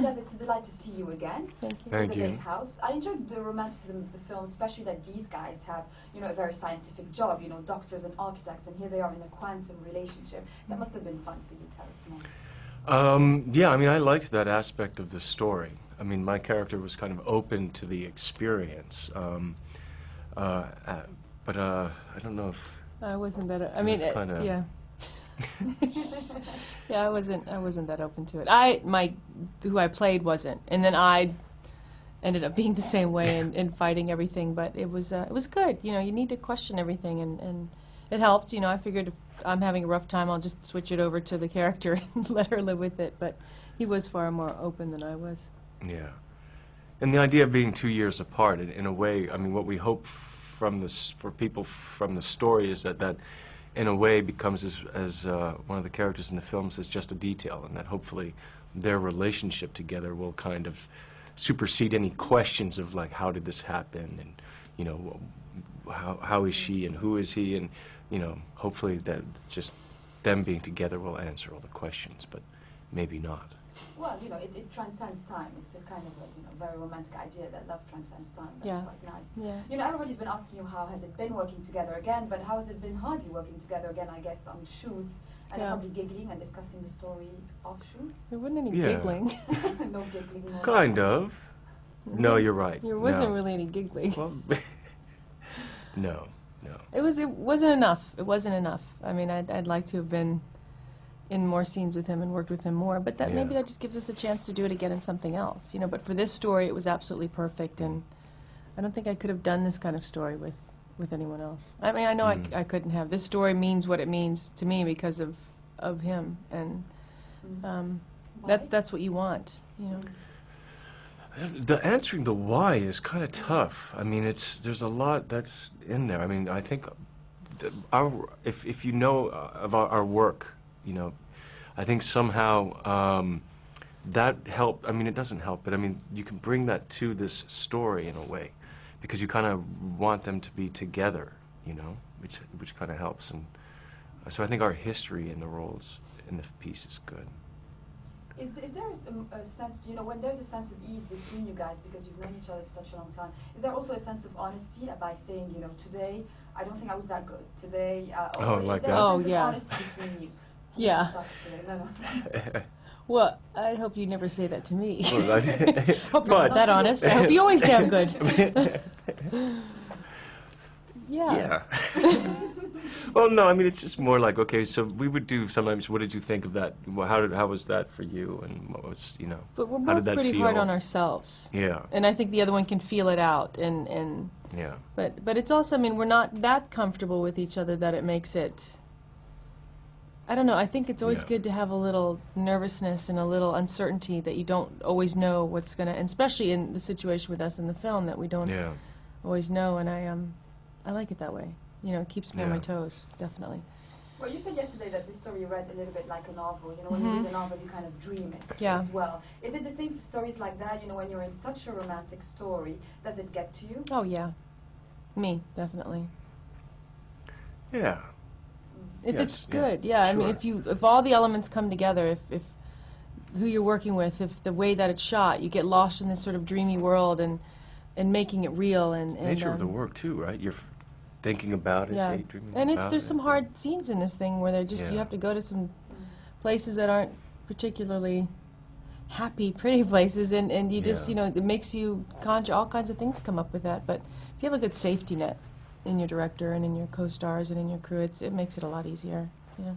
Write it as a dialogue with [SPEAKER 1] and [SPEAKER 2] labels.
[SPEAKER 1] Elias, it's a delight to see you again.
[SPEAKER 2] Thank you.
[SPEAKER 1] In
[SPEAKER 3] Thank
[SPEAKER 1] the
[SPEAKER 3] you.
[SPEAKER 1] Lake House. I enjoyed the romanticism of the film, especially that these guys have, you know, a very scientific job, you know, doctors and architects, and here they are in a quantum relationship. That must have been fun for you. Tell us more.
[SPEAKER 3] Yeah, I mean, I liked that aspect of the story. I mean, my character was kind of open to the experience. But I don't know if
[SPEAKER 2] I wasn't that. I mean, yeah. Yeah, I wasn't that open to it. Who I played wasn't, and then I ended up being the same way and fighting everything. But it was good. You know, you need to question everything, and it helped. You know, I figured if I'm having a rough time, I'll just switch it over to the character and let her live with it. But he was far more open than I was.
[SPEAKER 3] Yeah, and the idea of being 2 years apart, in a way, I mean, what we hope from this for people from the story is that in a way becomes as one of the characters in the film says, just a detail, and that hopefully their relationship together will kind of supersede any questions of like, how did this happen, and you know, how is she and who is he, and you know, hopefully that just them being together will answer all the questions, but maybe not.
[SPEAKER 1] Well, you know, it transcends time. It's a kind of a, you know, very romantic idea that love transcends time. That's
[SPEAKER 2] Yeah.
[SPEAKER 1] quite nice.
[SPEAKER 2] Yeah.
[SPEAKER 1] You know, everybody's been asking you how has it been working together again, but how has it been hardly working together again, I guess, on shoots, and
[SPEAKER 2] Yeah.
[SPEAKER 1] probably giggling and discussing the story off shoots?
[SPEAKER 2] There wasn't any
[SPEAKER 3] Yeah.
[SPEAKER 2] giggling.
[SPEAKER 1] No giggling. No.
[SPEAKER 3] Kind of. No, you're right.
[SPEAKER 2] There wasn't
[SPEAKER 3] No.
[SPEAKER 2] really any giggling.
[SPEAKER 3] Well, no.
[SPEAKER 2] It wasn't enough. It wasn't enough. I mean, I'd like to have been in more scenes with him and worked with him more, but that maybe
[SPEAKER 3] Yeah.
[SPEAKER 2] that just gives us a chance to do it again in something else, you know. But for this story, it was absolutely perfect, and I don't think I could have done this kind of story with anyone else. I mean, I know I couldn't have. This story means what it means to me because of him, and that's what you want, you know.
[SPEAKER 3] The answering the why is kind of tough. I mean, there's a lot that's in there. I mean, I think if you know of our work, you know, I think somehow that helped. I mean, it doesn't help, but I mean, you can bring that to this story in a way, because you kind of want them to be together, you know, which kind of helps. And so I think our history in the roles in the piece is good.
[SPEAKER 1] Is there a sense, you know, when there's a sense of ease between you guys because you've known each other for such a long time, is there also a sense of honesty by saying, you know, today I don't think I was that good. Today,
[SPEAKER 3] Oh,
[SPEAKER 1] is
[SPEAKER 3] like
[SPEAKER 1] there
[SPEAKER 3] that?
[SPEAKER 1] a
[SPEAKER 2] Oh,
[SPEAKER 1] sense
[SPEAKER 2] yeah.
[SPEAKER 1] of honesty between you?
[SPEAKER 2] Yeah.
[SPEAKER 1] No.
[SPEAKER 2] Well, I hope you never say that to me.
[SPEAKER 3] Well, I-
[SPEAKER 2] Hope you're
[SPEAKER 3] but-
[SPEAKER 2] not that honest. I hope you always say I'm good.
[SPEAKER 3] Yeah. Well, no, I mean, it's just more like, okay, so we would do sometimes, what did you think of that? Well, how was that for you? And what was, you know,
[SPEAKER 2] But we're
[SPEAKER 3] how
[SPEAKER 2] both
[SPEAKER 3] did that
[SPEAKER 2] pretty
[SPEAKER 3] feel?
[SPEAKER 2] hard on ourselves.
[SPEAKER 3] Yeah,
[SPEAKER 2] And I think the other one can feel it out, and
[SPEAKER 3] yeah.
[SPEAKER 2] but it's also, I mean, we're not that comfortable with each other that it makes it, I don't know, I think it's always
[SPEAKER 3] Yeah.
[SPEAKER 2] good to have a little nervousness and a little uncertainty that you don't always know what's going to, and especially in the situation with us in the film, that we don't
[SPEAKER 3] Yeah.
[SPEAKER 2] always know, and I like it that way. You know, it keeps me on my
[SPEAKER 3] Yeah.
[SPEAKER 2] toes, definitely.
[SPEAKER 1] Well, you said yesterday that this story you read a little bit like a novel. You know, when you read a novel, you kind of dream it
[SPEAKER 2] Yeah.
[SPEAKER 1] as well. Is it the same for stories like that? You know, when you're in such a romantic story, does it get to you?
[SPEAKER 2] Oh, yeah. Me, definitely.
[SPEAKER 3] Yeah.
[SPEAKER 2] If
[SPEAKER 3] Yes,
[SPEAKER 2] it's
[SPEAKER 3] yeah,
[SPEAKER 2] good, yeah. I mean,
[SPEAKER 3] sure.
[SPEAKER 2] if all the elements come together, if who you're working with, if the way that it's shot, you get lost in this sort of dreamy world and making it real and
[SPEAKER 3] Nature of the work, too, right? You're thinking about it,
[SPEAKER 2] yeah.
[SPEAKER 3] daydreaming
[SPEAKER 2] And
[SPEAKER 3] about
[SPEAKER 2] there's
[SPEAKER 3] it.
[SPEAKER 2] some hard scenes in this thing where they're just you
[SPEAKER 3] Yeah.
[SPEAKER 2] have to go to some places that aren't particularly happy, pretty places, and you just
[SPEAKER 3] Yeah.
[SPEAKER 2] you know it makes you conjure all kinds of things come up with that. But if you have a good safety net in your director and in your co-stars and in your crew, it makes it a lot easier. Yeah.